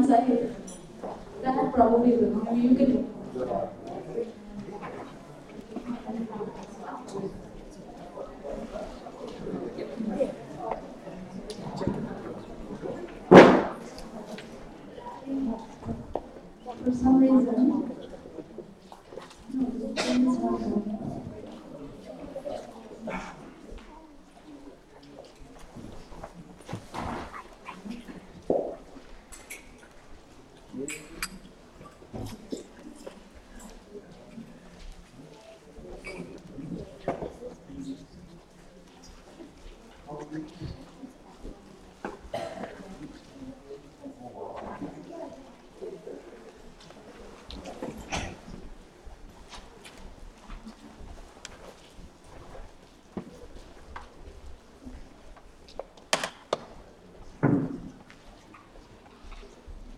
side. That probably will. Maybe you can. For some reason,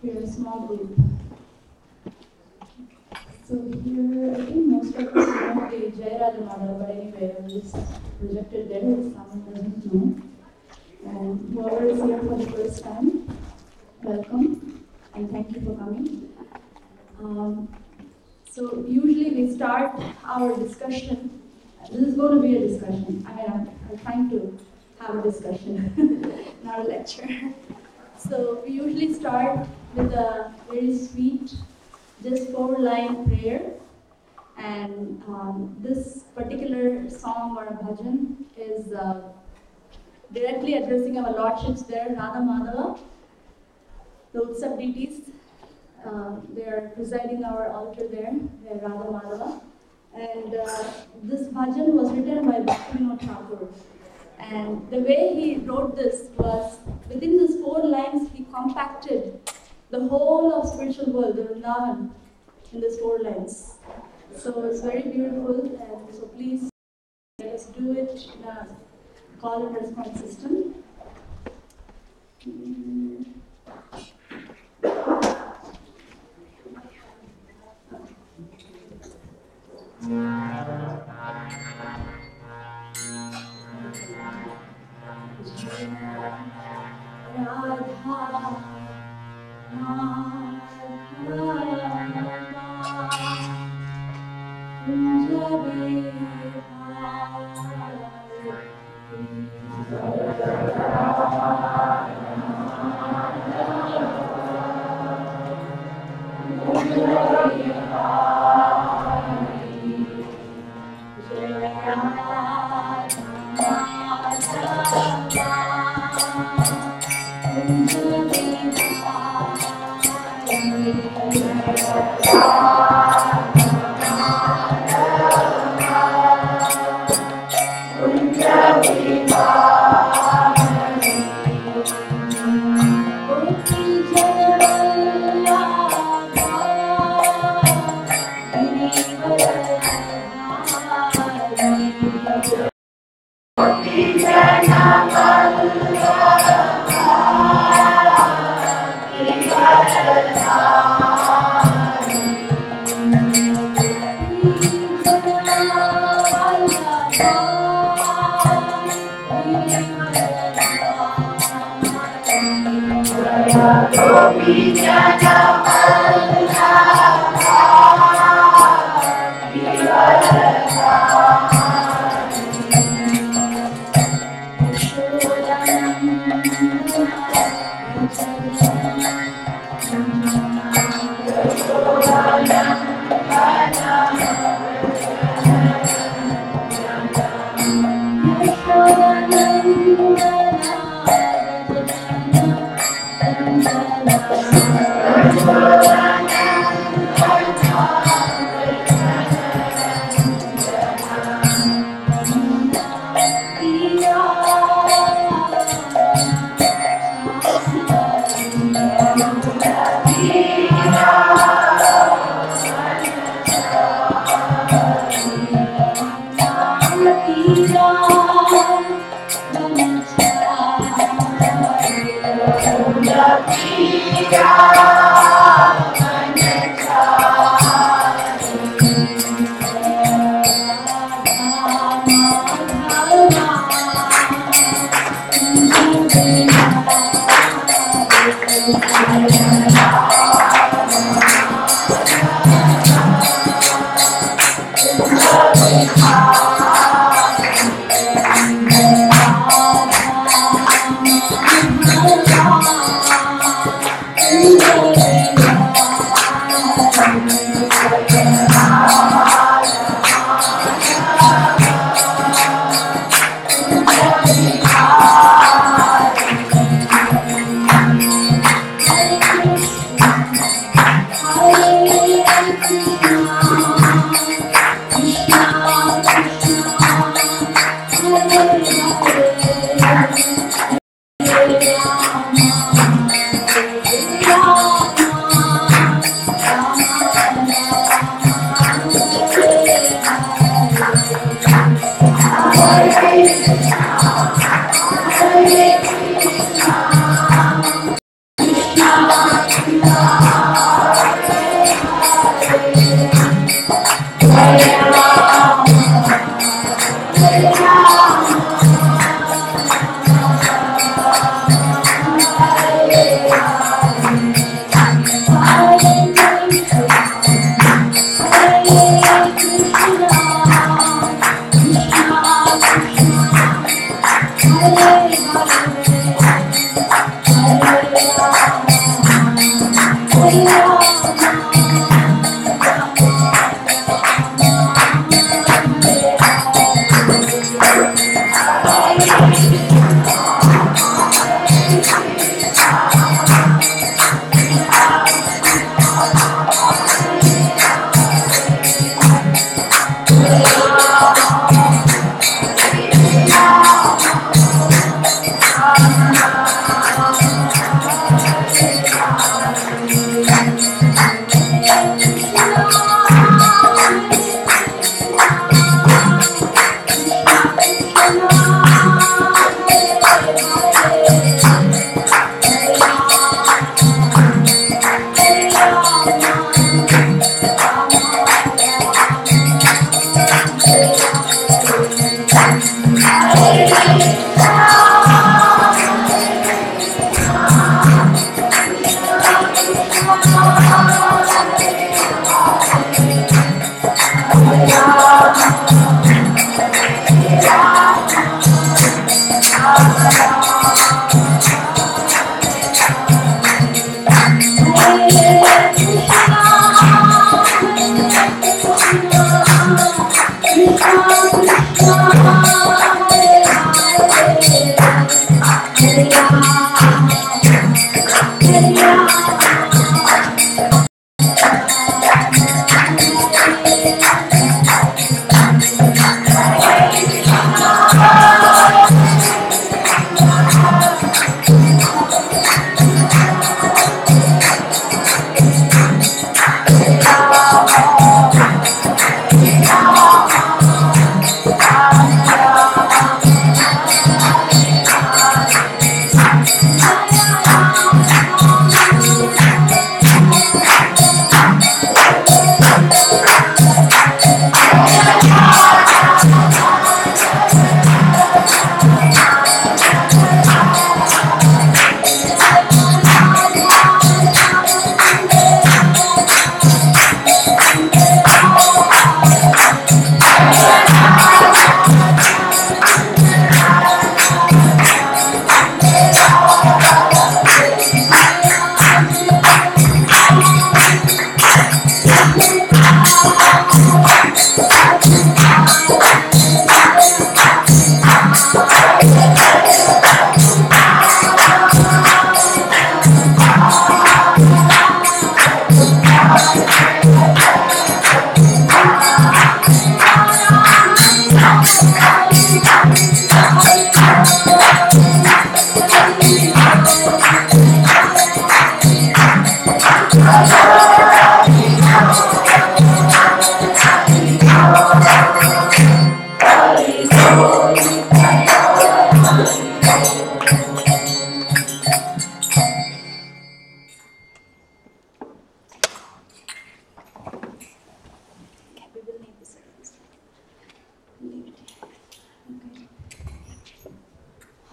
we're a small group. So here, I think most of us know the Jayaraj model, but anyway, I'll just project it there if someone doesn't know. And whoever is here for the first time, welcome, and thank you for coming. So usually we start our discussion. This is going to be a discussion. I mean, I'm trying to have a discussion, not a lecture. So we usually start with a very sweet, just 4-line prayer. And this particular song or a bhajan is directly addressing our lordships there, Radha Madhava, the Utsav deities. They are presiding our altar there, Radha Madhava. And this bhajan was written by Bhaktivinoda Thakur. And the way he wrote this was, within these 4 lines, he compacted the whole of spiritual world, the Vrindavan, in these 4 lines. So it's very beautiful, and so please let us do it in a call and response system.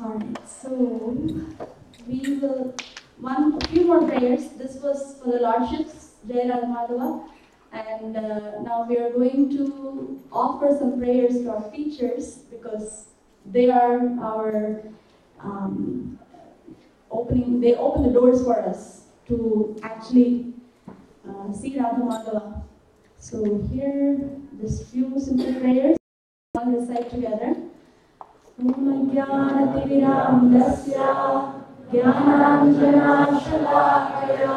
Alright, so we will one few more prayers. This was for the Lordships, Jai Radha Madhava, and now we are going to offer some prayers to our teachers because they are our opening. They open the doors for us to actually see Radha Madhava. So here, this few simple prayers, all recite together. Om Jnanatimirandasya Jnananjana Shalakaya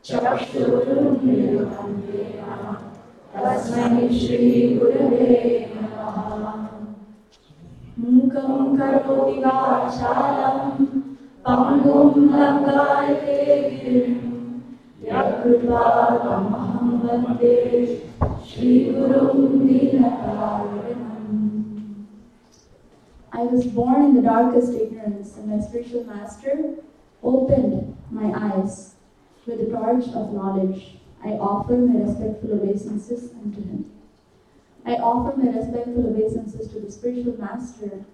Chakshurunmilitam Yena Tasmai Shri Gurave Namaha. Mukam karoti vachalam pangum langayate girim yakrupa tamaham vande Shri Gurum Dinakaranam. I was born in the darkest ignorance, and my spiritual master opened my eyes with the torch of knowledge. I offer my respectful obeisances unto him. I offer my respectful obeisances to the spiritual master,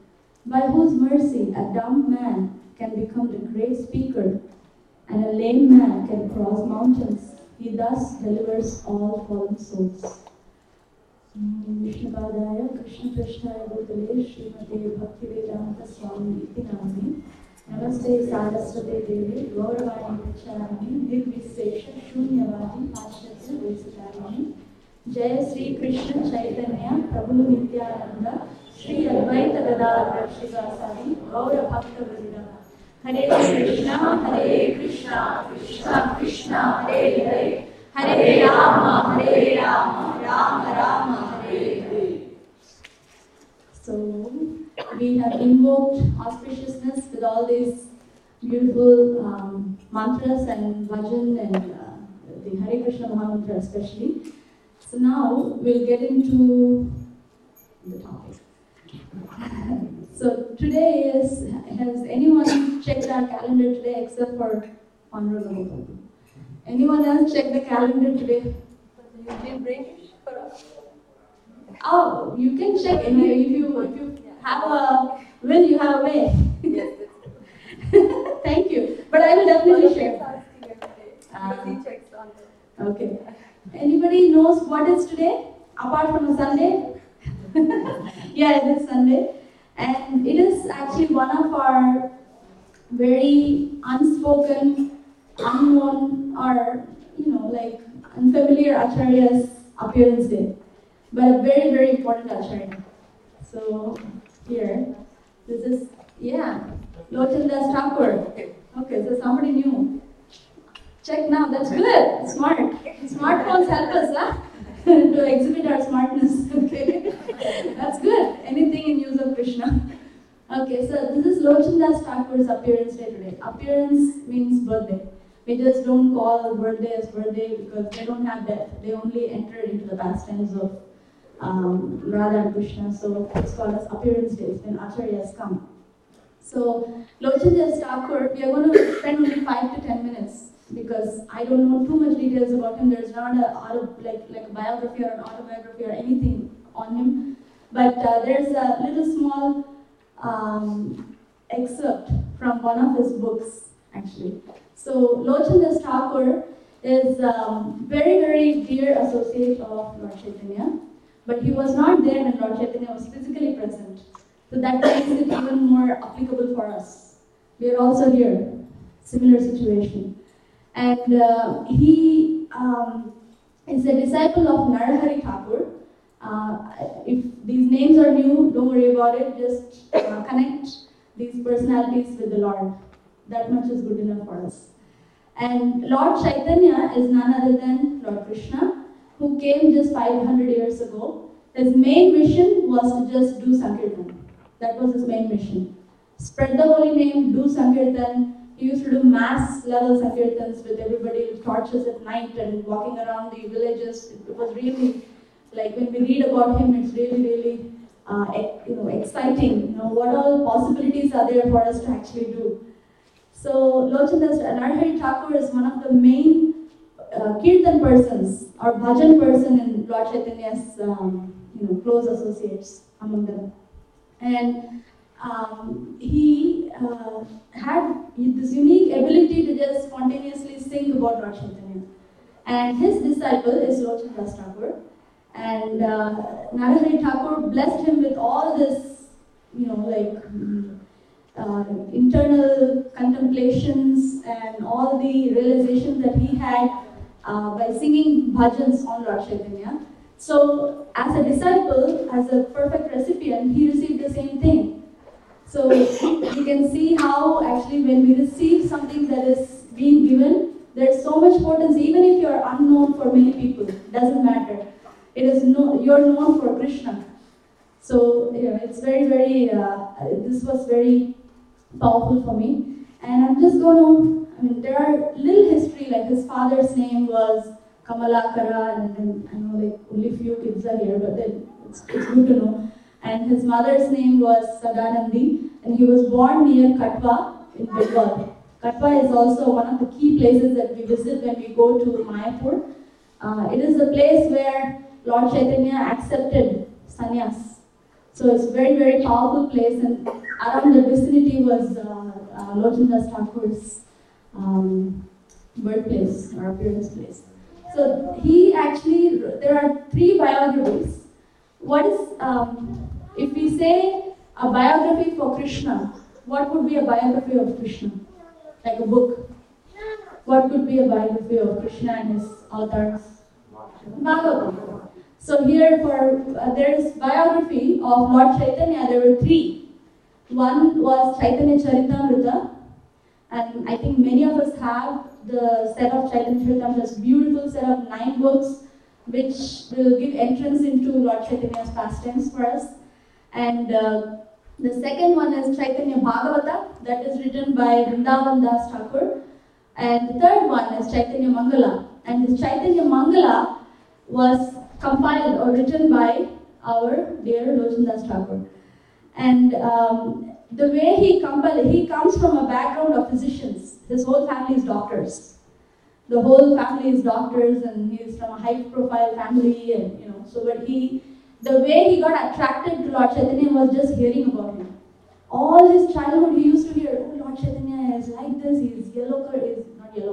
by whose mercy a dumb man can become the great speaker, and a lame man can cross mountains. He thus delivers all fallen souls. Vishnupadaya Krishna Krishnaya Bhutale Srimate Bhaktivedanta Swami Iti Namani Namaste Saraswate Devi Gauravani Pracharani Nirvisesha Shunyavadi Pashasya Vesatarani Jaya Sri Krishna Chaitanya Prabhu Nityananda Sri Advaita Gadadhara Shrivasadi Gaura Bhakta Vrinda Hare Krishna Krishna Krishna Hare Hare Hare Rama, Rama Rama, Hare Hare. So, we have invoked auspiciousness with all these beautiful mantras and bhajan and the Hare Krishna Mahamantra especially. So now, we'll get into the topic. So, today has anyone checked our calendar today except for Honorable Prabhu? Anyone else check the calendar today? You didn't bring it for us? Oh, you can check anyway. If you have a will, you have a way. Yes, that's Thank you. But I will definitely share. He checks on the... Okay. Anybody knows what is today? Apart from a Sunday? Yeah, it is Sunday. And it is actually one of our very unspoken, unknown, or like unfamiliar acharyas' appearance day, but a very, very important acharya. So here, this is Lochan Das Thakur. Okay, so somebody new. Check now. That's good. Smart. Smartphones help us, huh? To exhibit our smartness. Okay, that's good. Anything in use of Krishna. Okay, so this is Lochan Das Thakur's appearance day today. Appearance means birthday. We just don't call birthday as birthday because they don't have death. They only enter into the pastimes of Radha and Krishna. So it's called as appearance days when acharyas come. So Lochan Das Thakur, we are going to spend only 5 to 10 minutes because I don't know too much details about him. There's not like a biography or an autobiography or anything on him. But there's a little small excerpt from one of his books actually. So Lochan Das Thakur is very, very dear associate of Lord Chaitanya, but he was not there when Lord Chaitanya was physically present. So that makes it even more applicable for us. We are also here, similar situation. And he is a disciple of Narahari Thakur. If these names are new, don't worry about it, just connect these personalities with the Lord. That much is good enough for us. And Lord Chaitanya is none other than Lord Krishna, who came just 500 years ago. His main mission was to just do Sankirtan. That was his main mission. Spread the holy name, do Sankirtan. He used to do mass level Sankirtans with everybody with torches at night and walking around the villages. It was really, like when we read about him, it's really, really exciting. What all possibilities are there for us to actually do. So Lochan Das Narahari Thakur is one of the main kirtan persons or bhajan person in Lord Chaitanya's close associates among them. And he had this unique ability to just spontaneously sing about Lord Chaitanya. And his disciple is Lochan Das Thakur. And Narahari Thakur blessed him with all this, internal contemplations and all the realizations that he had by singing bhajans on Lord Chaitanya. So, as a disciple, as a perfect recipient, he received the same thing. So, you can see how actually when we receive something that is being given, there's so much potency, even if you're unknown for many people, doesn't matter. It is you're known for Krishna. So, it's very, very, this was very powerful for me. And I'm just going to, there are little history, like his father's name was Kamalakara, and then I know like only few kids are here, but then it's good to know. And his mother's name was Sadanandi, and he was born near Katwa in Bengal. Katwa is also one of the key places that we visit when we go to Mayapur. It is the place where Lord Chaitanya accepted sannyas. So it's a very, very powerful place, and around the vicinity was Lochandas Thakur's birthplace or appearance place. So he actually, there are 3 biographies. What is, if we say a biography for Krishna, what would be a biography of Krishna? Like a book. What could be a biography of Krishna and his avatars? Bhagavatam. So here there is biography of Lord Chaitanya, there were 3. One was Chaitanya Charitamrita, and I think many of us have the set of Chaitanya Charitamrita's beautiful set of 9 books, which will give entrance into Lord Chaitanya's pastimes for us. And the second one is Chaitanya Bhagavata, that is written by Vrindavan Das Thakur. And the third one is Chaitanya Mangala. And this Chaitanya Mangala was compiled or written by our dear Lochandas Thakur. And the way he compiled, he comes from a background of physicians. His whole family is doctors. The whole family is doctors, and he is from a high-profile family, and so. But the way he got attracted to Lord Chaitanya was just hearing about him. All his childhood, he used to hear, "Oh, Lord Chaitanya is like this. He is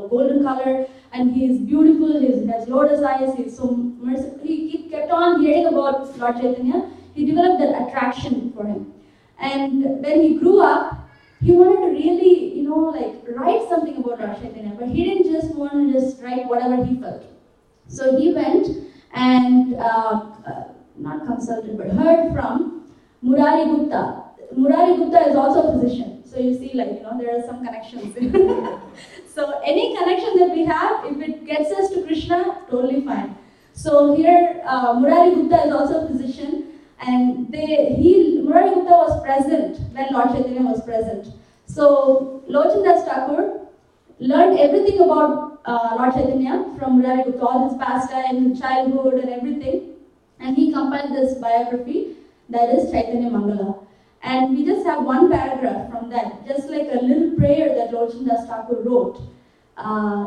golden color, and he is beautiful. He has lotus eyes. He is so merciful." He kept on hearing about Lord Chaitanya. He developed that attraction for him. And when he grew up, he wanted to really, write something about Lord Chaitanya, but he didn't just want to just write whatever he felt. So he went and, not consulted, but heard from Murari Gupta. Murari Gupta is also a physician. So you see, there are some connections. So any connection that we have, if it gets us to Krishna, totally fine. So here, Murari Gupta is also a physician, and Murari Gupta was present when Lord Chaitanya was present. So Lochandas Thakur learned everything about Lord Chaitanya from Murari Gupta, all his pastime, childhood, and everything, and he compiled this biography that is Chaitanya Mangala. And we just have one paragraph from that, just like a little prayer that Lochandas Thakur wrote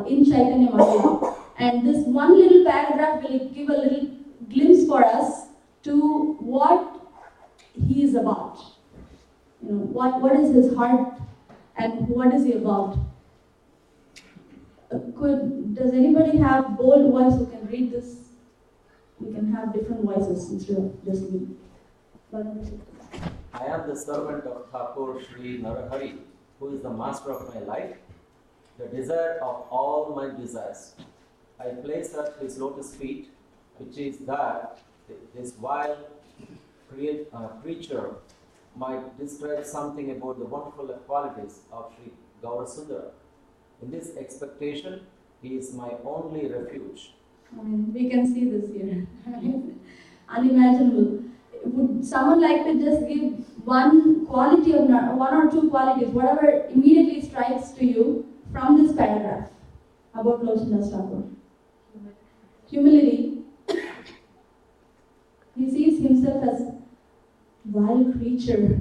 in Chaitanya Mangala. And this one little paragraph will give a little glimpse for us to what he is about. What is his heart and what is he about? Does anybody have bold voice who can read this? We can have different voices instead of just me. I am the servant of Thakur Sri Narahari, who is the master of my life, the desire of all my desires. I place at his lotus feet, which is that this vile creature might describe something about the wonderful qualities of Sri Gaurasundara. In this expectation, he is my only refuge. We can see this here. Unimaginable. Would someone like to just give one or two qualities, whatever immediately strikes to you from this paragraph about Lochandas Thakur? Humility. He sees himself as a wild creature.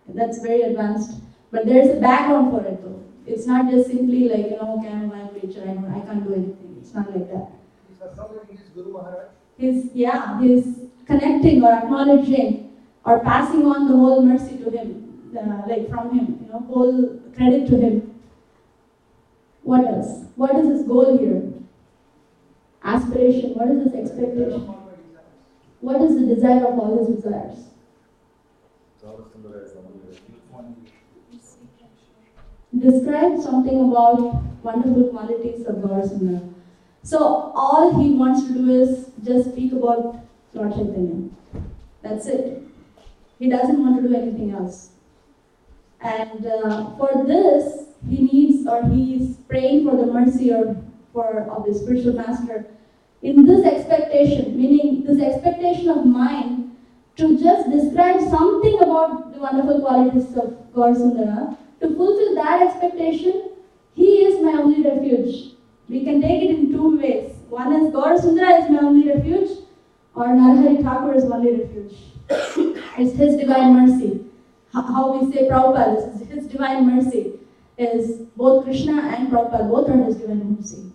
That's very advanced. But there's a background for it though. It's not just simply like, okay, I'm a wild creature, I can't do anything. It's not like that. Is Guru Maharaj? He's connecting or acknowledging or passing on the whole mercy to him, from him, whole credit to him. What else? What is his goal here? Aspiration. What is his expectation? What is the desire of all his desires? Gaurasundara is the only refuge. Describe something about wonderful qualities of Gaurasundara. So all he wants to do is just speak about Lord Chaitanya. That's it. He doesn't want to do anything else. And for this, he's praying for the mercy of the spiritual master. In this expectation, meaning this expectation of mine to just describe something about the wonderful qualities of Gaurasundara, to fulfill that expectation, he is my only refuge. We can take it in two ways. One is Gaurasundara is my only refuge, or Narahari Thakur is my only refuge. It's his divine mercy. How we say Prabhupada, is his divine mercy is both Krishna and Prabhupada, both are his divine mercy.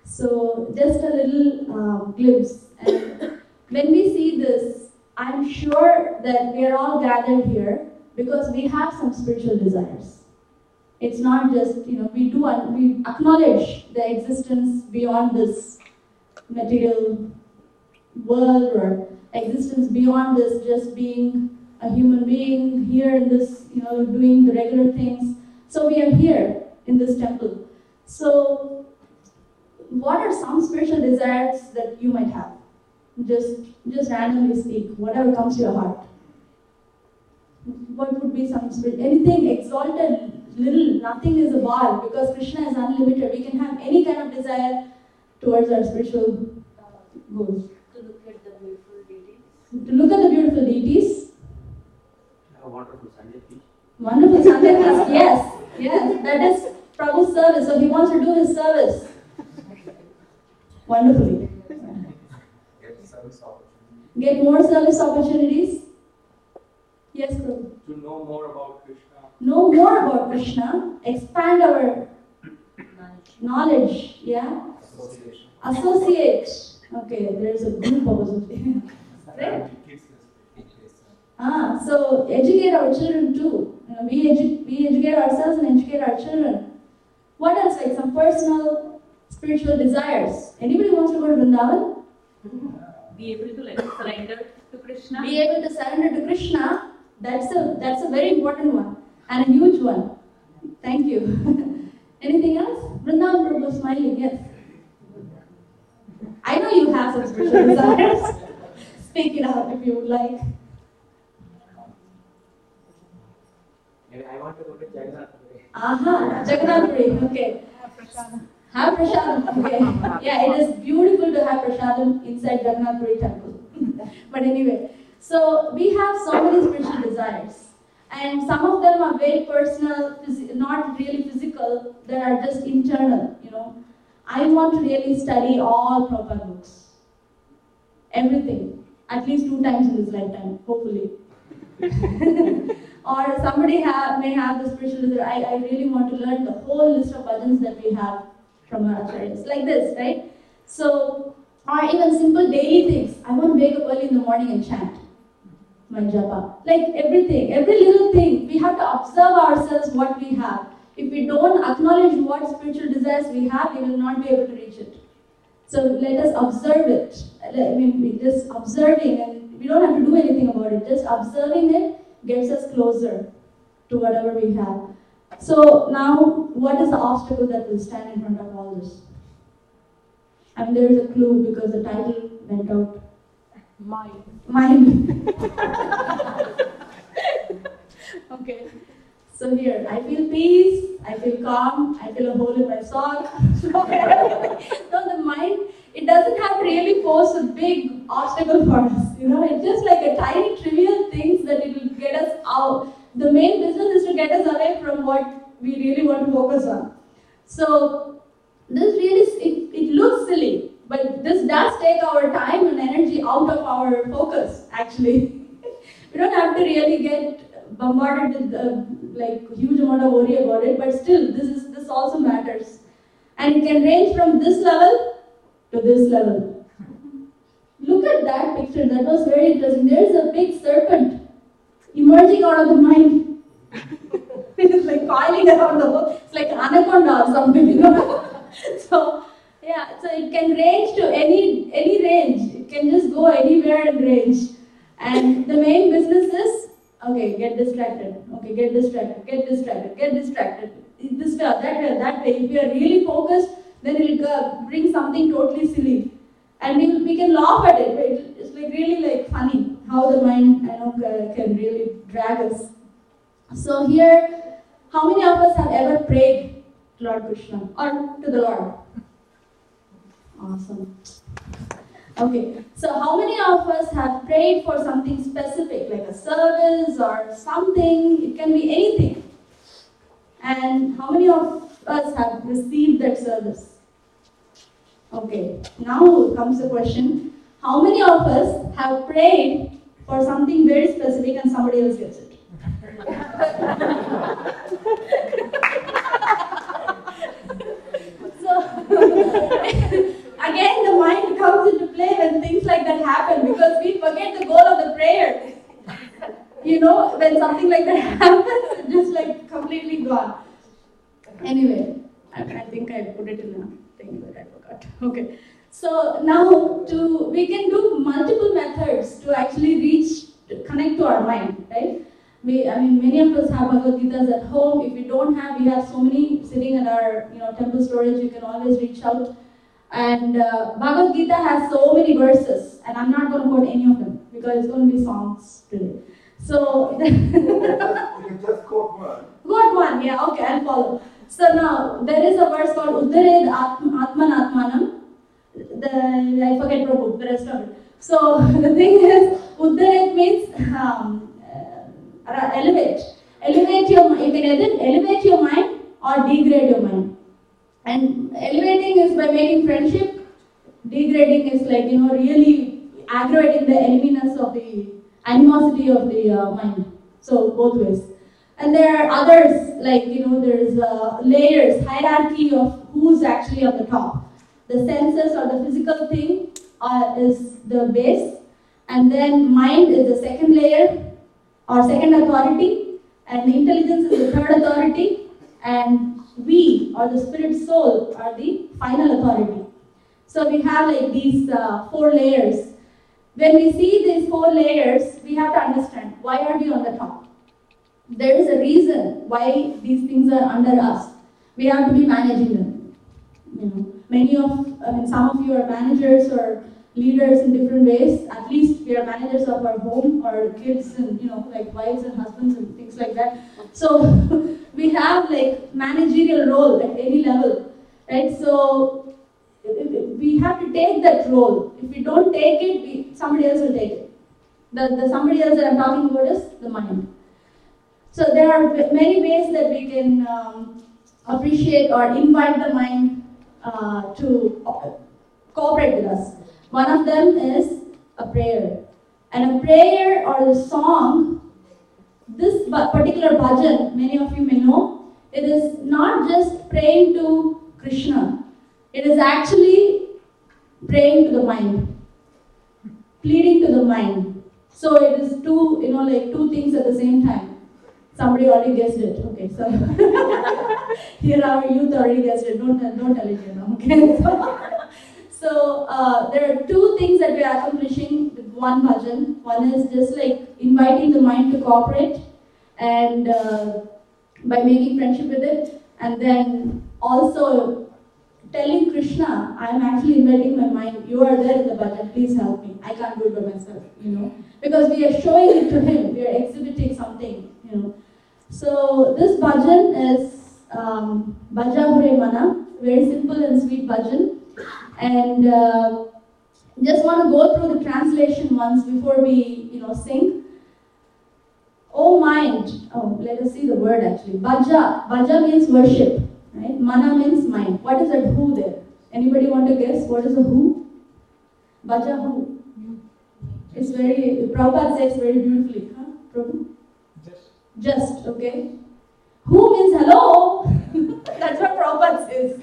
So just a little glimpse. And when we see this, I'm sure that we are all gathered here because we have some spiritual desires. It's not just, we acknowledge the existence beyond this material world or existence beyond this just being a human being here in this, doing the regular things. So we are here in this temple. So what are some spiritual desires that you might have? Just randomly speak, whatever comes to your heart. What would be some spiritual, anything exalted, little, nothing is a bar because Krishna is unlimited. We can have any kind of desire towards our spiritual goals. To look at the beautiful deities. To look at the beautiful deities. A wonderful Sunday feast. Wonderful Sunday feast, yes, that is Prabhu's service, so he wants to do his service wonderfully. Get service opportunity. Get more service opportunities. Yes, Prabhu. To know more about Krishna. Know more about Krishna, expand our knowledge, yeah? Association. Associate. Okay, there is a group opposite. Right? So educate our children too. We educate ourselves and educate our children. What else? Like some personal spiritual desires. Anybody wants to go to Vrindavan? Be able to surrender to Krishna. Be able to surrender to Krishna. That's a very important one and a huge one. Thank you. Anything else? Vrindavan Prabhu smiling. Yes. I know you have some spiritual desires. Speak it out if you would like. I want to go to Jagannath. Aha, Jagannath, okay. Have prasadam, okay. Yeah, it is beautiful to have prasadam inside Jagannath temple. But anyway, so we have so many spiritual desires. And some of them are very personal, not really physical, they are just internal, I want to really study all Prabhupada books. Everything. At least 2 times in this lifetime, hopefully. Or somebody may have the spiritual desire, I really want to learn the whole list of bhajans that we have from our acharyas. Like this, right? So, or even simple daily things. I want to wake up early in the morning and chant my japa. Like everything, every little thing. We have to observe ourselves what we have. If we don't acknowledge what spiritual desires we have, we will not be able to reach it. So let us observe it. Just observing, and we don't have to do anything about it. Just observing it gets us closer to whatever we have. So now, what is the obstacle that will stand in front of all this? There is a clue because the title went out. Mind. Okay. So here, I feel peace, I feel calm, I feel a hole in my sock. So the mind, it doesn't have to really pose a big obstacle for us. It's just like a tiny trivial things that it will get us out. The main business is to get us away from what we really want to focus on. So this really, it looks silly, but this does take our time and energy out of our focus, actually. We don't have to really get bombarded with huge amount of worry about it, but still, this also matters. And it can range from this level to this level. Look at that picture, that was very interesting. There is a big serpent emerging out of the mind. It is like coiling around the whole, it's like an anaconda or something, So it can range to any range. It can just go anywhere in range. And the main business is Okay, get distracted. Okay, get distracted, get distracted, get distracted. This way, that way, that way. If we are really focused, then it will bring something totally silly. And we can laugh at it. Right? It's like really like funny how the mind can really drag us. So here, how many of us have ever prayed to Lord Krishna or to the Lord? Awesome. Okay, so how many of us have prayed for something specific, like a service or something? It can be anything. And how many of us have received that service? Okay, now comes the question. How many of us have prayed for something very specific and somebody else gets it? So, again, the mind comes into play when things like that happen because we forget the goal of the prayer. You know, when something like that happens, it's just like completely gone. Anyway, I think I put it in a thing, but I forgot. Okay. So now we can do multiple methods to actually connect to our mind, right? Many of us have Bhagavad Gitas at home. If we don't have, we have so many sitting at our temple storage. You can always reach out. And Bhagavad Gita has so many verses, and I'm not going to quote any of them because it's going to be songs today. So You can just quote one. quote one, yeah, okay, I'll follow. So now there is a verse called Uddared Atman Atmanam. I forget Prabhu, the rest of it. So the thing is, Uddared means elevate. Elevate your mind. You can either elevate your mind or degrade your mind. And elevating is by making friendship. Degrading is like, really aggravating the eneminess of the animosity of the mind. So both ways. And there are others, like, there's layers, hierarchy of who's actually on the top. The senses or the physical thing is the base. And then mind is the second layer or second authority. And the intelligence is the third authority. And we, or the spirit soul, are the final authority. So we have like these 4 layers. When we see these 4 layers, we have to understand, why are we on the top? There is a reason why these things are under us. We have to be managing them. Some of you are managers or leaders in different ways. At least we are managers of our home, our kids, and like wives and husbands and things like that. So we have like managerial role at any level, right? So we have to take that role. If we don't take it, somebody else will take it. The somebody else that I'm talking about is the mind. So there are many ways that we can appreciate or invite the mind to cooperate with us. One of them is a prayer. And a prayer or a song, this particular bhajan, many of you may know, it is not just praying to Krishna. It is actually praying to the mind, pleading to the mind. So it is two things at the same time. Somebody already guessed it. Okay, so here our youth already guessed it. Don't tell it, Okay. So there are 2 things that we are accomplishing with one bhajan. One is just like inviting the mind to cooperate, and by making friendship with it, and then also telling Krishna, I am actually inviting my mind. You are there in the bhajan. Please help me. I can't do it by myself. Because we are showing it to him. We are exhibiting something. So this bhajan is Bhaja Hure Mana, very simple and sweet bhajan. And just want to go through the translation once before we sing. Oh mind, let us see the word actually. Bhaja means worship, right? Mana means mind. What is that who there? Anybody want to guess what is a who? Bhaja who? It's very, Prabhupada says very beautifully. Huh, Prabhu? Just, okay. Who means hello? That's what Prabhupada says.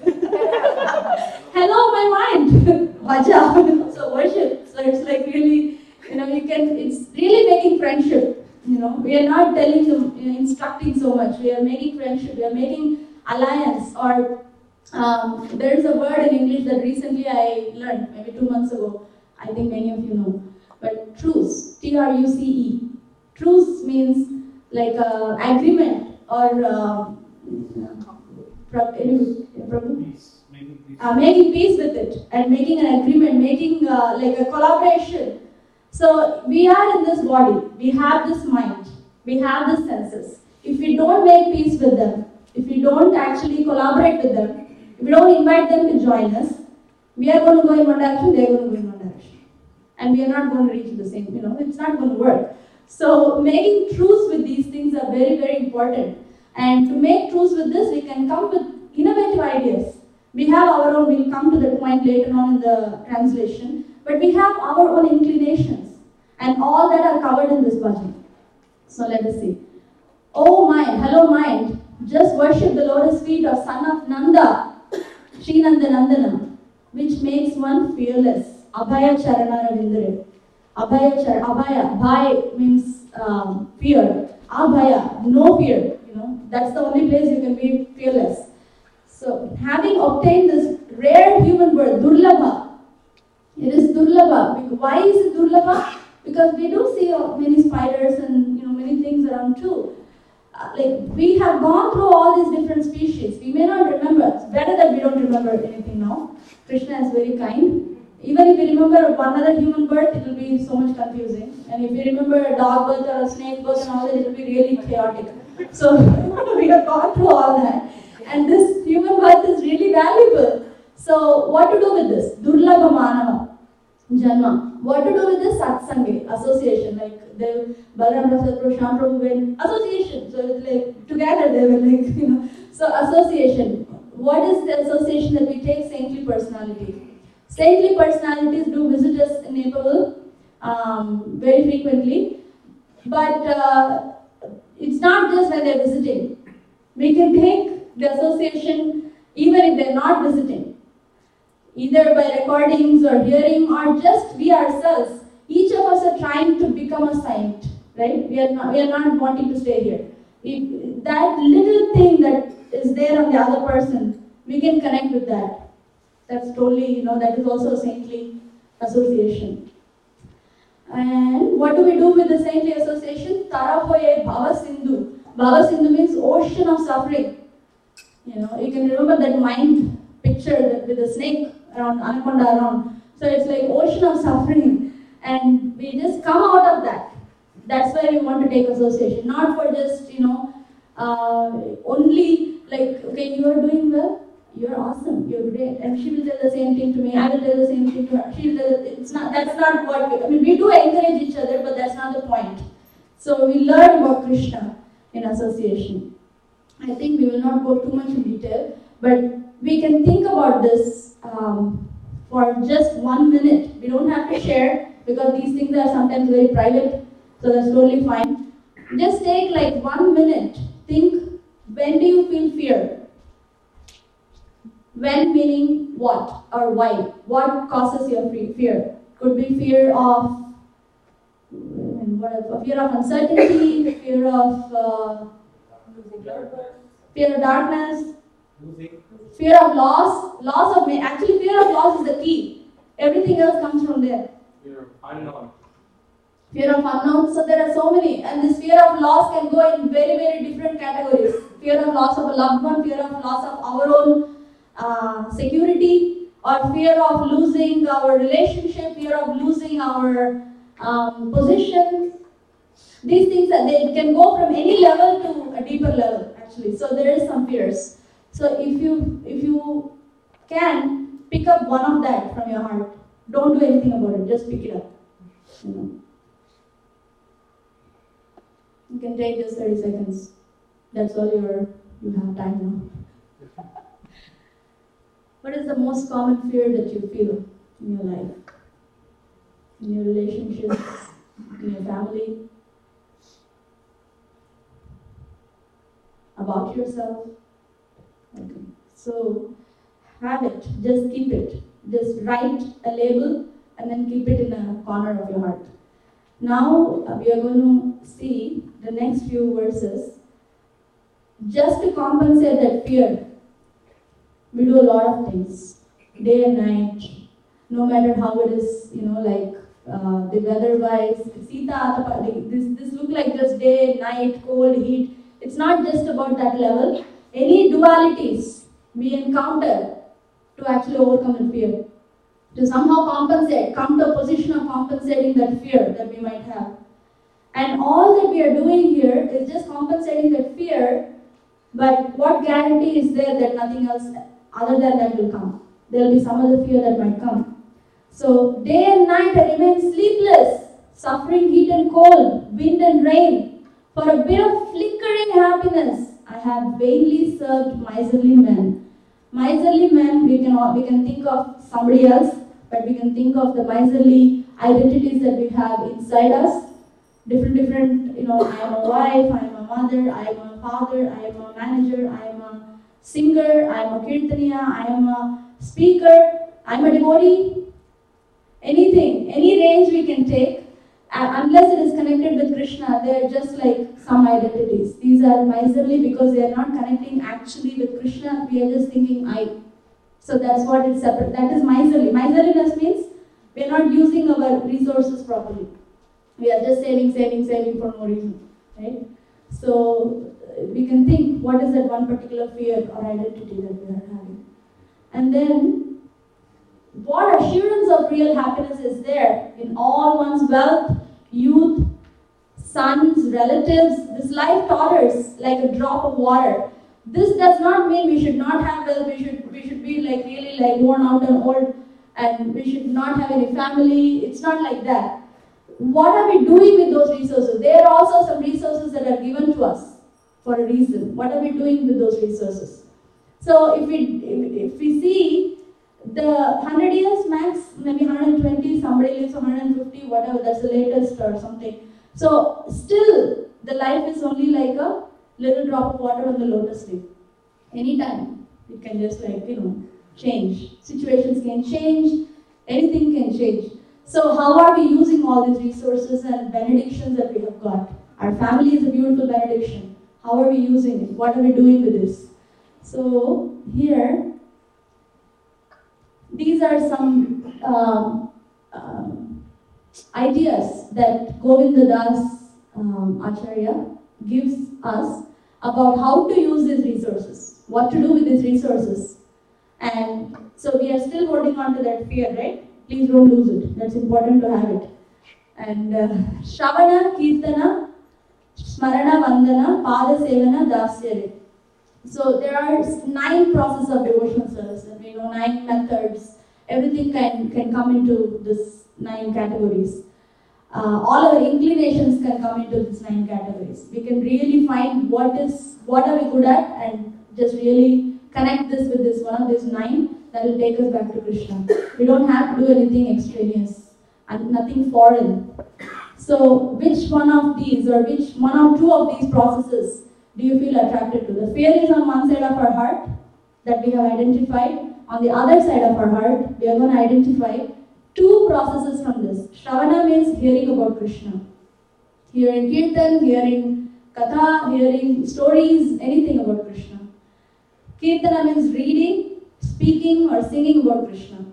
Hello, my mind. Bhaja. So worship. So it's like really, it's really making friendship. We are not telling them, instructing so much. We are making friendship. We are making alliance. Or there is a word in English that recently I learned, maybe 2 months ago. I think many of you know. But truce. Truce. Truce means like agreement or making peace with it and making an agreement, making like a collaboration. So we are in this body, we have this mind, we have this senses. If we don't make peace with them, if we don't actually collaborate with them, if we don't invite them to join us, we are going to go in one direction, they are going to go in one direction. And we are not going to reach the same, it's not going to work. So making truce with these things are very, very important. And to make truce with this, we can come with innovative ideas. We have our own, we'll come to that point later on in the translation, but we have our own inclinations. And all that are covered in this bhajan. So let us see. Oh mind, hello mind, just worship the lotus feet of son of Nanda, Sri Nanda Nandana, which makes one fearless. Abhaya Charana Ravindra. Abhaya, bhai means fear. Abhaya, no fear. That's the only place you can be fearless. So, having obtained this rare human birth, Durlabha, it is Durlabha. Why is it Durlabha? Because we do see many spiders and many things around too. Like we have gone through all these different species. We may not remember. It's better that we don't remember anything now. Krishna is very kind. Even if you remember one other human birth, it will be so much confusing. And if you remember a dog birth or a snake birth and all that, it will be really chaotic. So we have gone through all that. And this human birth is really valuable. So what to do with this? Durlabha Manava Janma. What to do with this? Satsange, association. Like the Balaram Prasad Prabhu, Shyam Prabhu went, association. So it's like together they were like, So association. What is the association that we take? Saintly personality. Saintly personalities do visit us in Naperville very frequently, but it's not just when they're visiting. We can take the association even if they're not visiting, either by recordings or hearing or just we ourselves. Each of us are trying to become a saint, right? We are not wanting to stay here. That little thing that is there on the other person, we can connect with that. That's totally, that is also a saintly association. And what do we do with the saintly association? Tarahoye Bhava Sindhu. Bhava Sindhu means ocean of suffering. You can remember that mind picture with the snake around, anaconda around. So it's like ocean of suffering. And we just come out of that. That's why we want to take association. Not for just, only like, okay, you are doing well. You're awesome, you're great, and she will tell the same thing to me, I will tell the same thing to her, she will tell, that's not what we do encourage each other, but that's not the point. So we learn about Krishna in association. I think we will not go too much in detail, but we can think about this for just 1 minute. We don't have to share, because these things are sometimes very private, so that's totally fine. Just take like 1 minute, think, when do you feel fear? When meaning what or why? What causes your fear? Could be fear of uncertainty, fear of darkness, fear of loss. Actually, fear of loss is the key. Everything else comes from there. Fear of unknown. Fear of unknown. So there are so many, and this fear of loss can go in very, very different categories. Fear of loss of a loved one, fear of loss of our own security, or fear of losing our relationship, fear of losing our position. These things they can go from any level to a deeper level actually. So there is some fears. So if you can pick up one of that from your heart, don't do anything about it. Just pick it up. You can take just 30 seconds. That's all you have time now. What is the most common fear that you feel in your life? In your relationships, in your family? About yourself? Okay. So, have it. Just keep it. Just write a label and then keep it in a corner of your heart. Now, we are going to see the next few verses. Just to compensate that fear, we do a lot of things, day and night, no matter how it is, the weather-wise, Sita, this look like just day, night, cold, heat. It's not just about that level. Any dualities we encounter to actually overcome the fear, to somehow compensate, come to a position of compensating that fear that we might have. And all that we are doing here is just compensating that fear, but what guarantee is there that nothing else other than that will come? There will be some other fear that might come. So day and night I remain sleepless, suffering heat and cold, wind and rain. For a bit of flickering happiness, I have vainly served miserly men. Miserly men, we can think of somebody else, but we can think of the miserly identities that we have inside us. Different, I am a wife, I am a mother, I am a father, I am a manager, I am a singer, I am a kirtaniya, I am a speaker, I am a devotee. Anything, any range we can take, unless it is connected with Krishna, they are just like some identities. These are miserly because they are not connecting actually with Krishna, we are just thinking I. So that's what is separate. That is miserly. Miserliness means we are not using our resources properly. We are just saving for no reason, right? So we can think, what is that one particular fear or identity that we are having? And then, what assurance of real happiness is there in all one's wealth, youth, sons, relatives? This life totters like a drop of water. This does not mean we should not have wealth, we should be like really like worn out and old, and we should not have any family. It's not like that. What are we doing with those resources? There are also some resources that are given to us for a reason. What are we doing with those resources? So if we see the 100 years max, maybe 120, somebody lives 150, whatever, that's the latest or something. So still the life is only like a little drop of water on the lotus leaf. Anytime it can just change. Situations can change, anything can change. So how are we using all these resources and benedictions that we have got? Our family is a beautiful benediction. How are we using it? What are we doing with this? So here, these are some ideas that Govinda Das Acharya gives us about how to use these resources, what to do with these resources. And so we are still holding on to that fear, right? Please don't lose it. That's important to have it. And Shravana, Kirtana, Smarana, Vandana, Pada Sevana, Dasyare. So there are 9 processes of devotional service, and we know 9 methods. Everything can come into this 9 categories. All our inclinations can come into these 9 categories. We can really find what are we good at, and just really connect this with this one of these 9 that will take us back to Krishna. We don't have to do anything extraneous and nothing foreign. So which one of these or which one or two of these processes do you feel attracted to? The fear is on one side of our heart that we have identified. On the other side of our heart, we are going to identify 2 processes from this. Shravana means hearing about Krishna. Hearing Kirtan, hearing Katha, hearing stories, anything about Krishna. Kirtana means reading, speaking or singing about Krishna.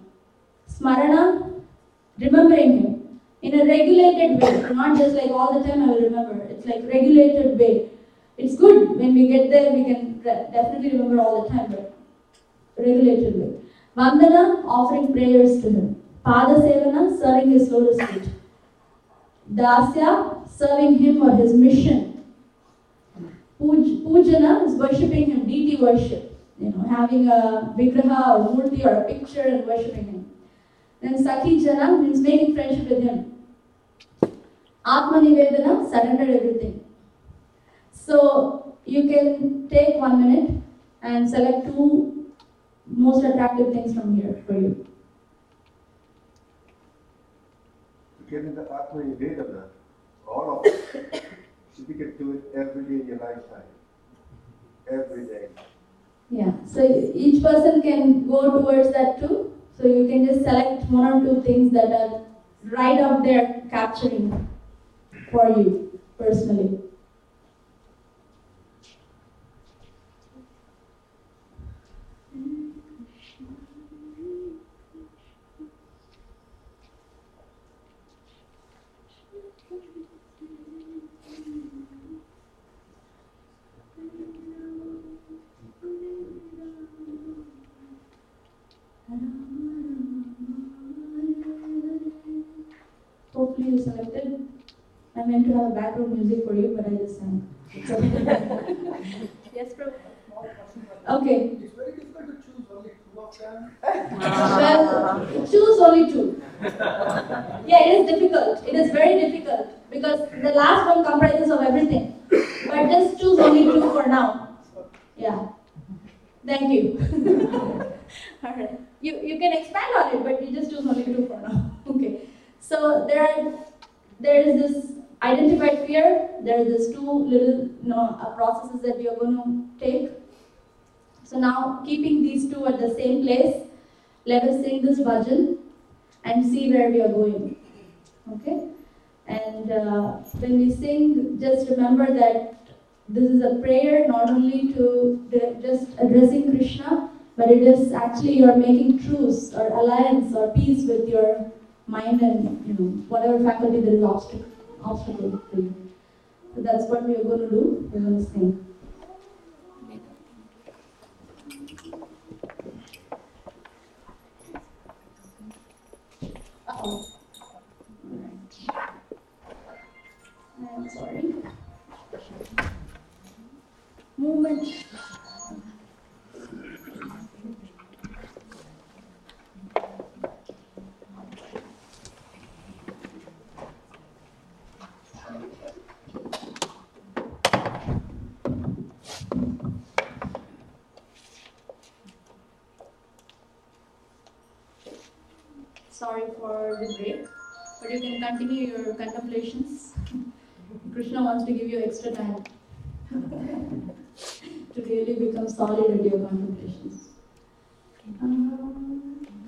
Smarana, remembering Him in a regulated way, not just like all the time I will remember. It's like regulated way. It's good when we get there, we can definitely remember all the time, but regulated way. Vandana, offering prayers to Him. Pada Sevana, serving His lotus feet. Dasya, serving Him or His mission. Pujana is worshipping Him, deity worship. Having a vigraha or murti or a picture and worshipping Him. Then Sakhi Jana means making friendship with Him. Atma Nivedana, surrender everything. So you can take 1 minute and select 2 most attractive things from here for you. To get into Atma Nivedana, all of it, you can do it every day in your lifetime. Every day. Yeah, so each person can go towards that too. So you can just select 1 or 2 things that are right up there capturing for you personally. Hopefully you selected. I meant to have a background music for you, but I just sang. It's okay. Yes, Prabhu. Okay. It's very difficult to choose only two of them. Well, choose only two. Yeah, it is difficult. It is very difficult because the last one comprises of everything. But just choose only two for now. Yeah. Thank you. Alright. You can expand on it, but you just choose only two for now. Okay. So there is this identified fear. There is this two little processes that we are going to take. So now, keeping these two at the same place, let us sing this bhajan and see where we are going. Okay? And when we sing, just remember that this is a prayer not only to just addressing Krishna, but it is actually you are making truce or alliance or peace with your mind and whatever faculty there is obstacle to you. So that's what we are going to do. We're going to sing. Uh-oh. Alright. I'm sorry. Movement. Sorry for the break, but you can continue your contemplations. Krishna wants to give you extra time to really become solid at your contemplations.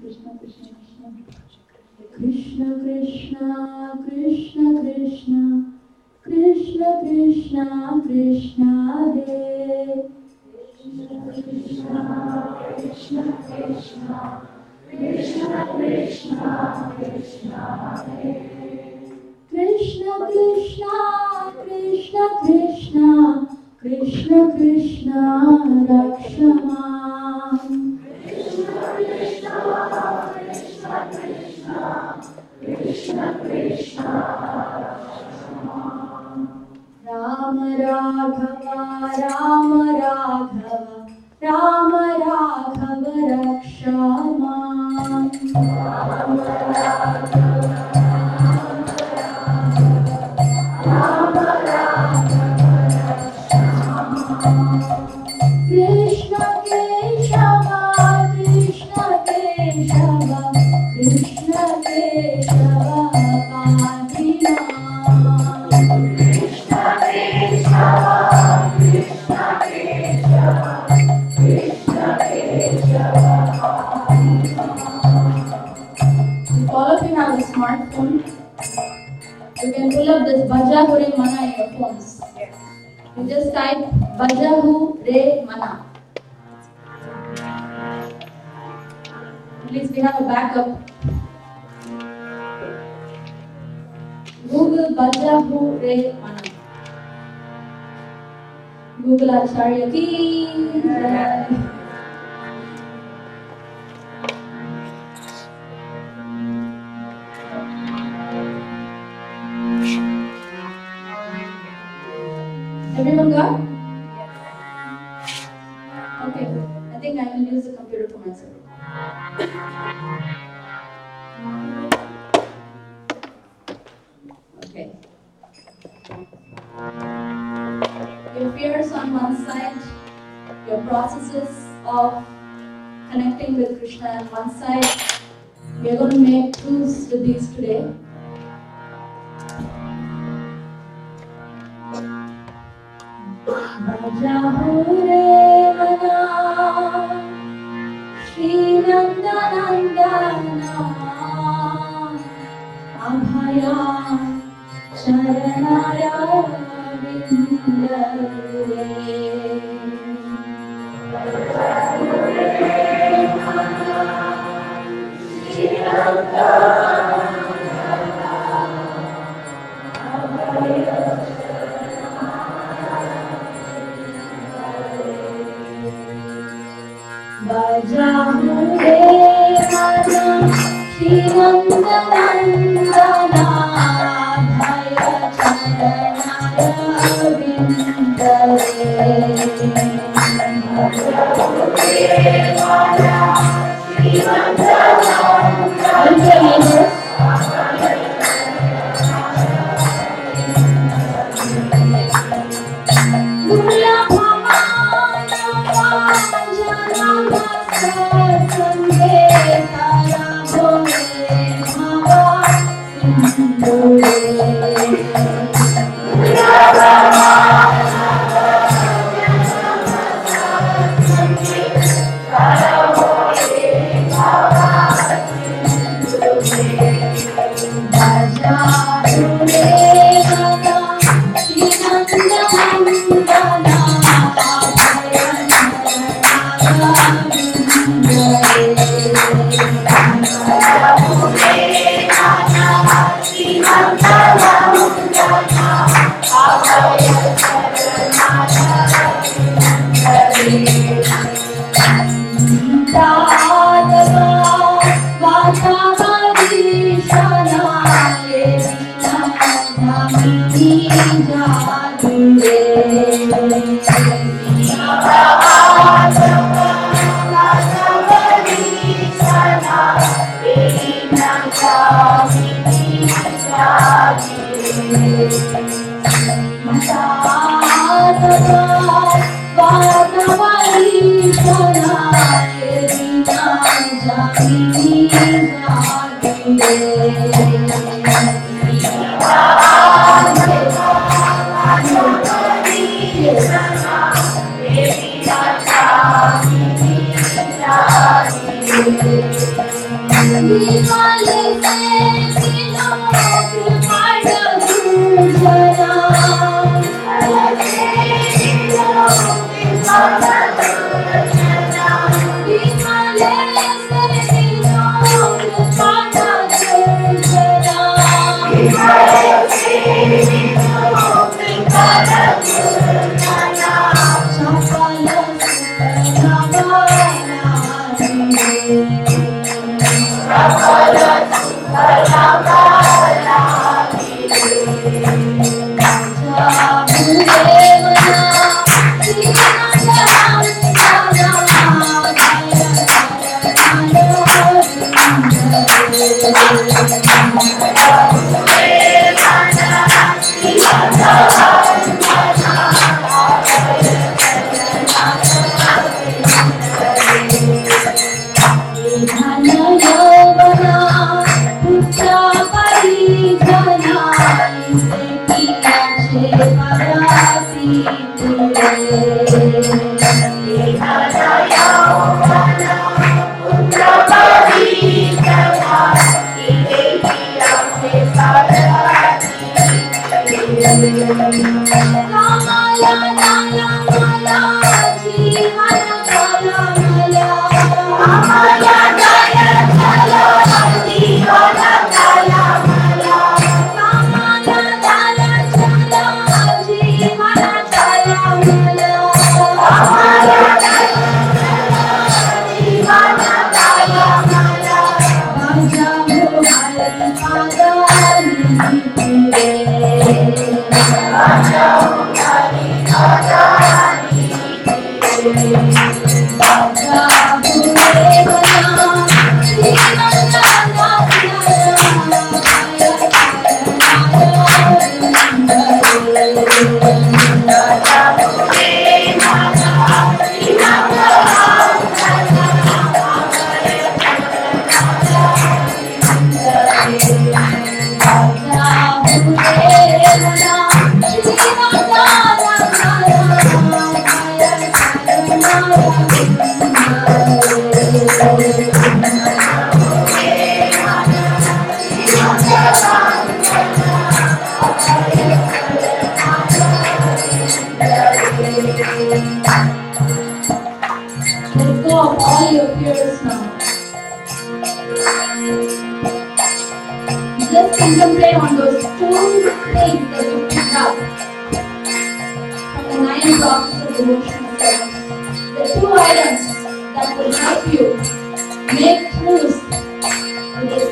Krishna, Krishna, Krishna. Krishna, Krishna, Krishna, Krishna, Krishna, Krishna, Krishna, Hare. Krishna, Krishna, Krishna, Krishna. Krishna, Krishna, Krishna, Hare. Krishna, Krishna, Krishna, Krishna, Krishna, Krishna, Rakshama. Krishna, Krishna, Krishna, Krishna, Krishna, Krishna, Rakshama. Rama Raghava, Rama Raghava, Rama Raghava, Rakshama. Rama Raghava, Rama Raghava, Rakshama. Krishna Keshava, Krishna Keshava, Krishna Keshava, Padima. Krishna Keshava, Krishna Keshava, Krishna Keshava. If all of you have a smartphone, you can pull up this Bhaja Hure Mana in your phones. You just type Bhaja Hure Mana. At least we have a backup. Google Bhaja Hure Mana. Google Acharya ki Jai. Everyone got? Okay. I think I will use the computer for myself. Okay. Your fears on one side, your processes of connecting with Krishna on one side. We are going to make truce with these today. Bhaja Hure Mana, Shri Nanda Nandana, Abhaya Charanaya Vindare. Bhaja Hure Mana, Shri Nanda Bhaja Hure Let go of all your fears now. Just concentrate on those two things that you picked up from the 9 blocks of devotional steps. The 2 items that will help you make truth with this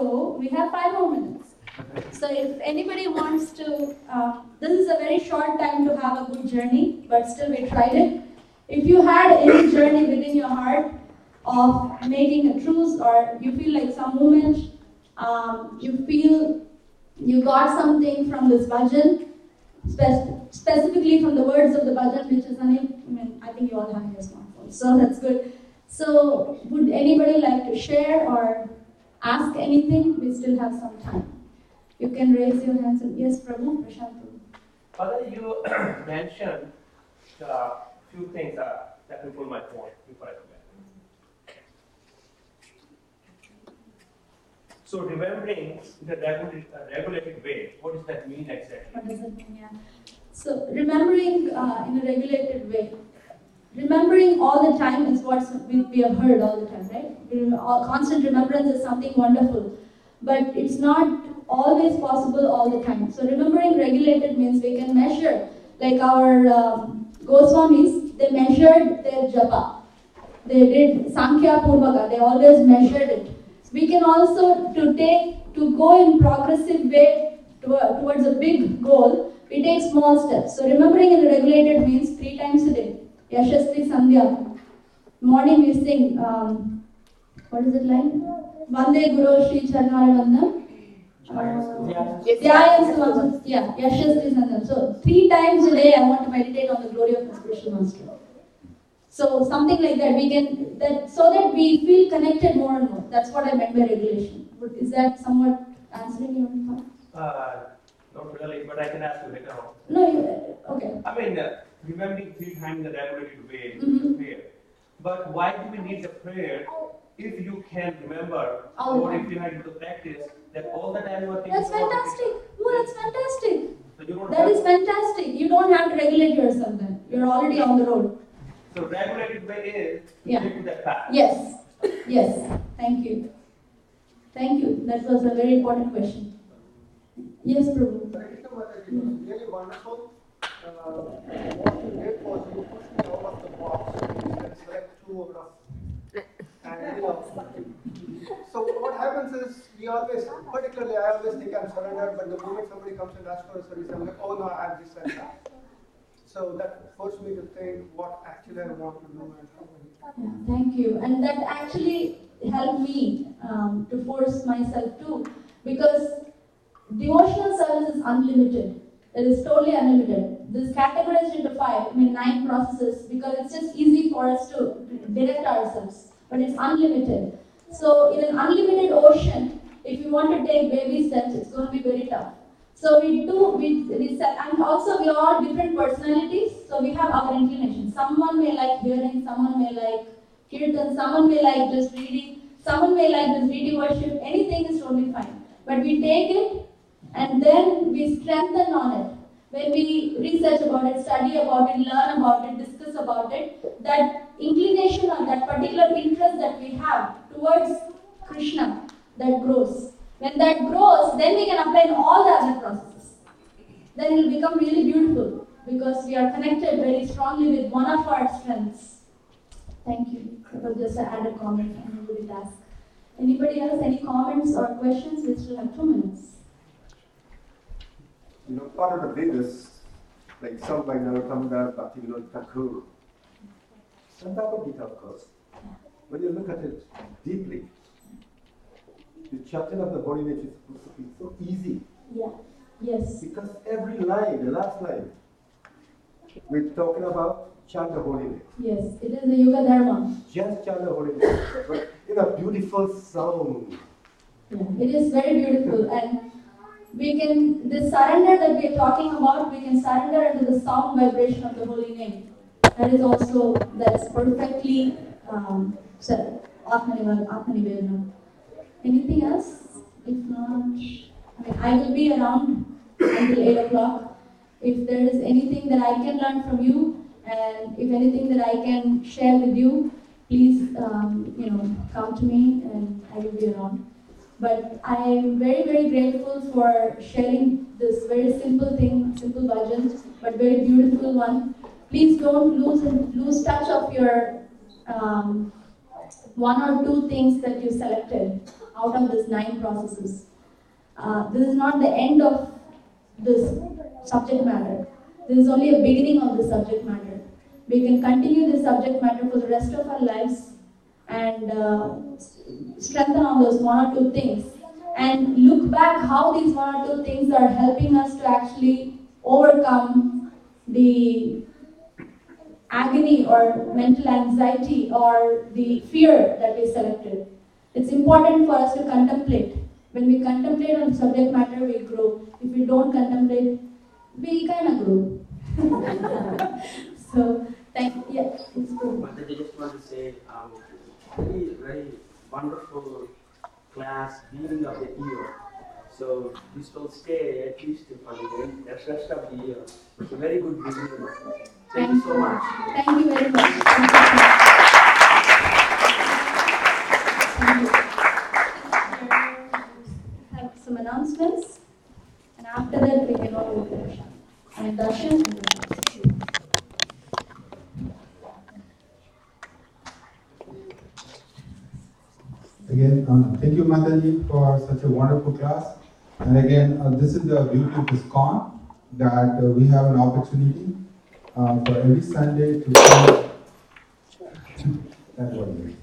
So we have 5 more minutes. So if anybody wants to, this is a very short time to have a good journey, but still we tried it. If you had any journey within your heart of making a truce, or you feel like some moment, you feel you got something from this bhajan, specifically from the words of the bhajan, which is, I think you all have your smartphones, so that's good. So would anybody like to share or ask anything? We still have some time. You can raise your hands. And yes, Prabhu, Prashant. Father, you mentioned a few things that will pull my point before I forget. So remembering in a regulated way, what does that mean exactly? What does it mean? Yeah. So remembering in a regulated way. Remembering all the time is what we have heard all the time, right? Constant remembrance is something wonderful, but it's not always possible all the time. So remembering regulated means we can measure, like our Goswamis, they measured their japa. They did Sankhya Purvaka, they always measured it. We can also to go in progressive way towards a big goal. We take small steps. So remembering in the regulated means 3 times a day. Yashasvi Sandhya. Morning we sing. What is it like? Vande Guru Shri Charnarvandam. Yeah, Yashasvi Sandhya. So 3 times a day I want to meditate on the glory of the spiritual master. So something like that so that we feel connected more and more. That's what I meant by regulation. But is that somewhat answering your thought? Not really, but I can ask you later on. No, okay. I mean, remembering 3 times in the regulated way is Mhm. a prayer. But why do we need the prayer if you can remember All or the if you had to practice that all the time you are thinking That's about fantastic. No, that's fantastic. So you don't That have is fantastic. You don't have to regulate yourself then. You're already on the road. So regulated way is to Yeah. take to that path. Yes. Yes. Thank you. Thank you. That was a very important question. Yes, Prabhu. Thank you, Mataji. It was really wonderful. What you did was you pushed me out of the box and select 2 out of. And so what happens is we always, particularly I always think I'm surrendered, but the moment somebody comes and asks for a service, I'm like, oh no, I've this and that. So that forced me to think what actually I want to do and how Yeah, thank you. And that actually helped me to force myself too, because devotional service is unlimited. It is totally unlimited. This categorized into 9 processes, because it's just easy for us to direct ourselves, but it's unlimited. So in an unlimited ocean, if you want to take baby steps, it's going to be very tough. So we set, and also we are all different personalities, so we have our inclinations. Someone may like hearing, someone may like kirtan, someone may like just reading, someone may like just reading worship, anything is totally fine. But we take it and then we strengthen on it. When we research about it, study about it, learn about it, discuss about it, that inclination or that particular interest that we have towards Krishna, that grows. When that grows, then we can apply in all the other processes. Then it will become really beautiful because we are connected very strongly with one of our strengths. Thank you. That was just an added comment on the task. Anybody else? Any comments or questions? We still have 2 minutes. Part of the Vedas, like sung by Narottam Bhaktivinoda Thakur, and Bhagavad Gita, of course, when you look at it deeply, the chanting of the holy name is supposed to be so easy. Yeah. Yes. Because every line, the last line, we're talking about chant the holy name. Yes, it is the Yoga Dharma. Just chant the holy name, but in a beautiful sound. Yeah, it is very beautiful, and this surrender that we are talking about, we can surrender into the sound vibration of the holy name. That's perfectly said. Atmanivedana. Anything else? If not, I will be around until 8 o'clock. If there is anything that I can learn from you, and if anything that I can share with you, please, come to me, and I will be around. But I am very, very grateful for sharing this very simple thing, simple bhajan, but very beautiful one. Please don't lose touch of your 1 or 2 things that you selected out of this 9 processes. This is not the end of this subject matter. This is only a beginning of the subject matter. We can continue this subject matter for the rest of our lives and strengthen on those 1 or 2 things and look back how these 1 or 2 things are helping us to actually overcome the agony or mental anxiety or the fear that we selected. It's important for us to contemplate. When we contemplate on subject matter, we grow. If we don't contemplate, we kind of grow. So, yes, it's good. But I just want to say, very, very wonderful class, beginning of the year. So this will stay at least for the rest of the year. It's a very good beginning. Thank you so much. Thank you very much. Thank you. Have some announcements, and after that we can all do darshan. And darshan. Again, thank you, Mataji, for such a wonderful class. And again, this is the beauty of ISKCON, that we have an opportunity for every Sunday to come. That's what it is.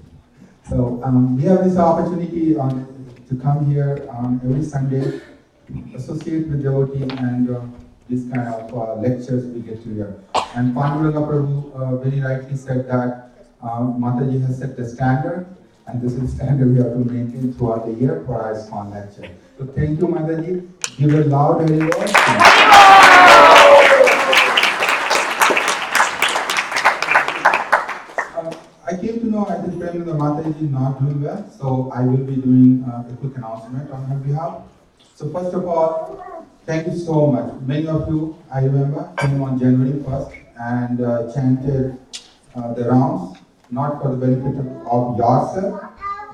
So we have this opportunity to come here on every Sunday, associate with devotee, and this kind of lectures we get to hear. And Panduranga Prabhu very rightly said that Mataji has set the standard, and this is the standard we have to maintain throughout the year for our ISKCON lecture. So thank you, Mataji. Give a loud Hare. I came to know at this time the Mataji is not doing well, so I will be doing a quick announcement on her behalf. So first of all, thank you so much. Many of you, I remember, came on January 1st and chanted the rounds, not for the benefit of yourself,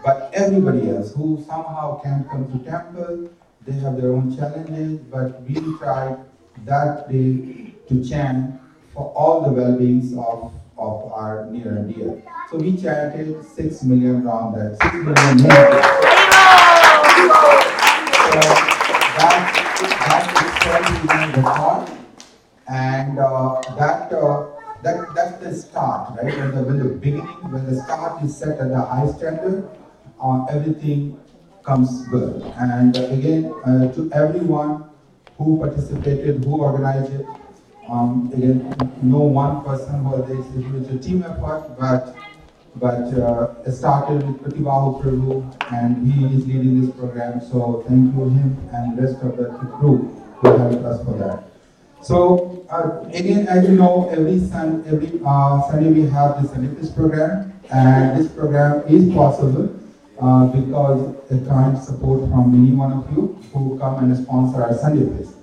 but everybody else who somehow can't come to temple. They have their own challenges, but we tried that day to chant for all the well-beings of our near and dear. So we chanted 6 million rounds, that 6 million minutes. So that itself is a record, and that's the start, right? When the start is set at the high standard, everything comes good. And again, to everyone who participated, who organized it, again, no one person was there. It was a team effort, but it started with Pratibahu Prabhu, and he is leading this program. So thank you him and the rest of the crew who helped us for that. So again, as you know, every Sunday we have this Sunday Fest program, and this program is possible because a kind support from many one of you who come and sponsor our Sunday Fest.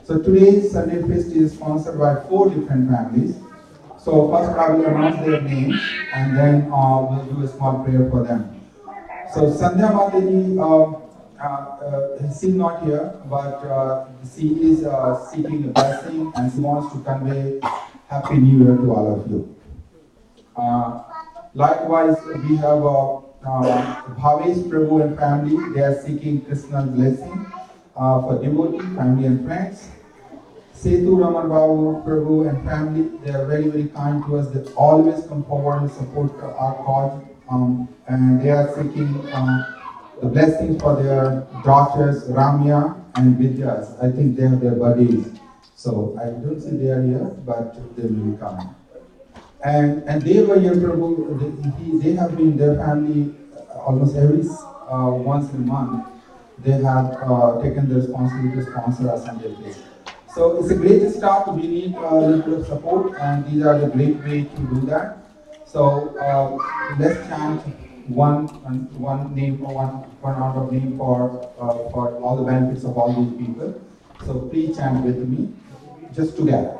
So today's Sunday Fest is sponsored by 4 different families. So first I will announce their names, and then we'll do a small prayer for them. So Sandhya Mataji, she's not here, but she is seeking a blessing, and she wants to convey Happy New Year to all of you. Likewise, we have Bhavesh Prabhu and family. They are seeking Krishna's blessing for devotee, family and friends. Setu Raman Babu Prabhu and family, they are very, very kind to us. They always come forward and support our cause. And they are seeking the blessings for their daughters, Ramya and Vidyas. I think they have their birthdays. So I don't see they are here, but they will be coming. And they were here, Prabhu. They have been their family almost every once in a month. They have taken the responsibility to sponsor our Sunday Fest. So it's a great start. We need a little bit of support, and these are the great way to do that. So let's chant one name or one round of name for all the benefits of all these people. So please chant with me, just together.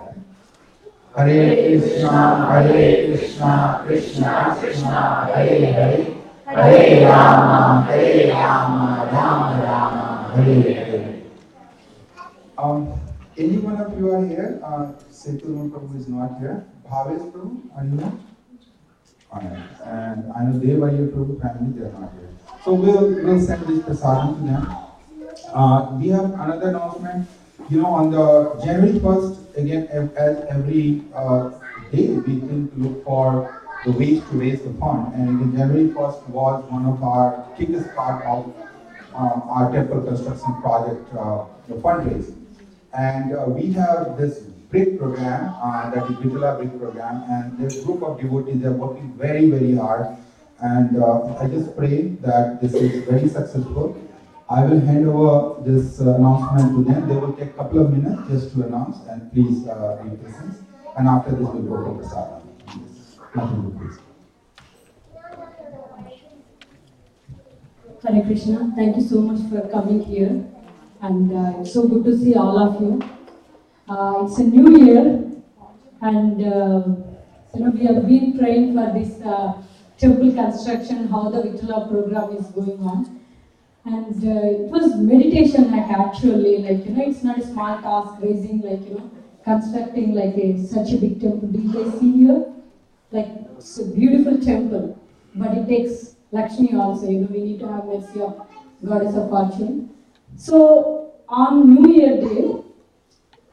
Hare Krishna, Krishna Krishna, Hare Hare, Hare Rama, Rama Rama, Hare Hare. Any one of you are here? Setu Prabhu is not here. Bhavesh Prabhu, are you here? Alright. And I know Devaya Prabhu family, they are not here. So we'll send this prasadam to them. We have another announcement. You know, on the January 1st, again, as every day, we think to look for the ways to raise the fund. And again, January 1st was one of our biggest part of our temple construction project, the fundraising. And we have this brick program, that is Vitala brick program, and this group of devotees, they are working very, very hard. And I just pray that this is very successful. I will hand over this announcement to them. They will take a couple of minutes just to announce, and please be patient. And after this, we'll go for prasadam. Nothing to please. Hare Krishna, thank you so much for coming here. And it's so good to see all of you. It's a new year, and we have been praying for this temple construction, how the Vitala program is going on. And it was meditation actually, it's not a small task raising, constructing such a big temple. Did you guys see here? It's a beautiful temple, but it takes Lakshmi also, we need to have mercy of Goddess of Fortune. So on New Year Day,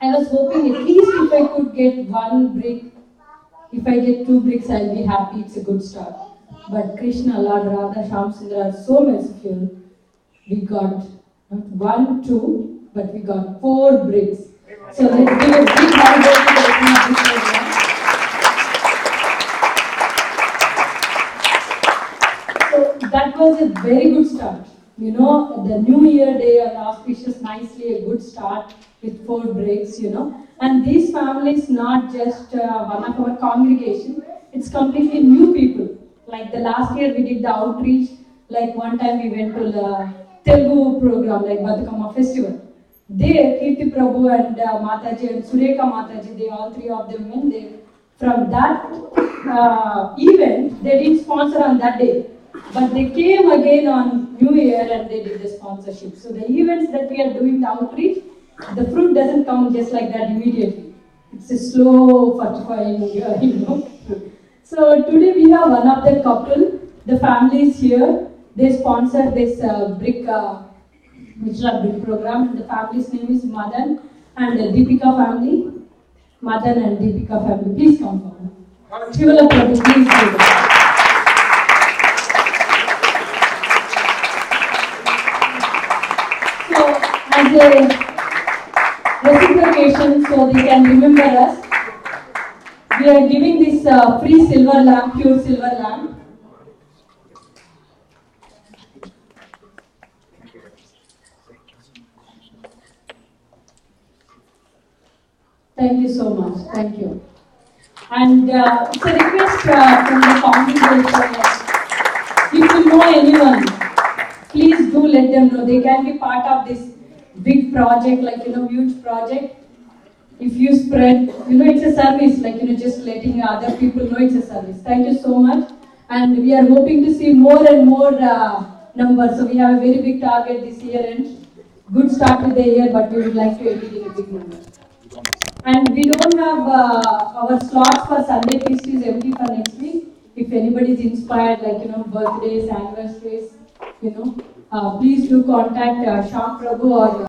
I was hoping at least if I could get one brick, if I get 2 bricks, I'll be happy, it's a good start. But Krishna, Lord Radha, Shamsundar are so merciful. We got not 1, 2, but we got 4 bricks. So let's give a big hand to the opening of this program. So that was a very good start. The New Year Day and auspicious nicely a good start with 4 breaks, And these families not just one of our congregation, it's completely new people. Like the last year we did the outreach, like one time we went to the Telugu program, like Batukama festival. There, Kirti Prabhu and Mataji and Sureka Mataji, they all 3 of them went there. From that event, they didn't sponsor on that day. But they came again on New Year and they did the sponsorship. So the events that we are doing the outreach, the fruit doesn't come just like that immediately. It's a slow fructifying, So today we have one of the couple, the family is here. They sponsored this brick Michelin brick program. And the family's name is Madan and Deepika family. Madan and Deepika family, please come forward. Shivala Prabhu, please do that. As a reciprocation, so they can remember us, we are giving this free silver lamp, pure silver lamp. Thank you so much. Thank you. And it's a request from the congregation. If you know anyone, please do let them know. They can be part of this big project, like, huge project. If you spread, it's a service, like, just letting other people know it's a service. Thank you so much. And we are hoping to see more and more numbers. So we have a very big target this year and good start with the year, but we would like to end it in a big number. And we don't have our slots for Sunday feast is empty for next week. If anybody is inspired, like, birthdays, anniversaries, please do contact Shyam Prabhu or